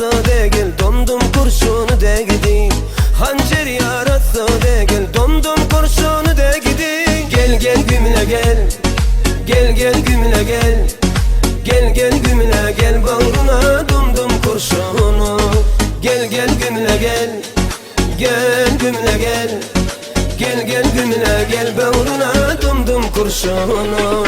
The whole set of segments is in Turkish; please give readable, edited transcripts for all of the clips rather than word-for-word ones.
yarası değil, dondum kurşunu de gideyim. Hançer yarası değil, dondum kurşunu de gideyim. Gel gel gümle gel, gel gel gümle gel, gel gel gümle gel, bağrına dumdum kurşunu. Gel gel gümle gel, gel gümle gel, gel gel gümle gel, bağrına dumdum kurşunu.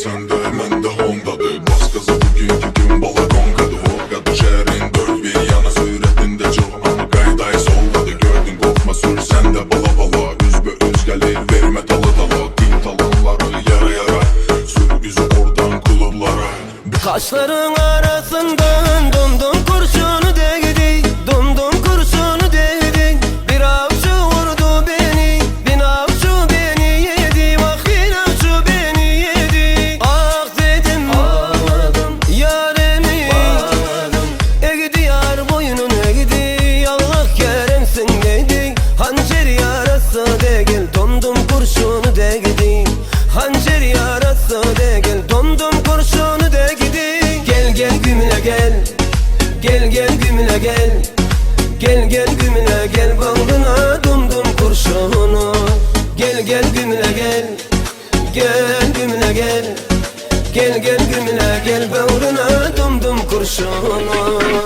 Sen de hemen de Honda'dı. Bas gaza bugünkü gün balakonkadı. Hokkadı şehrin dört bir yana söyledin de çok ama kayday solladı. Gördün korkma sür sen de bala bala. Üzbe üz gelir verme talı tala. Din talonları yara yara. Sür yüzü oradan kulüplara. Kaşların arasından dumdum kurşunu değdi, dumdum kurşunu değdi. Bir avcı vurdu beni, bin avcı beni yedi. Bak bin avcı beni yedi. Ah dedim, ağladım, yaremi bağladım. Egdi yar boynun egdi, Allah keremsin dedi. Hançer yarası değil, dumdum kurşunu değdi. Hançer yarası değil, dumdum kurşunu değdi. Gel gel gümle gel, gel gel gümle gel, gel gel gümle gel, bağrına dumdum kurşunu. Gel gel gümle gel, gel gümle gel, gel gel gümle gel, bağrına dumdum kurşunu.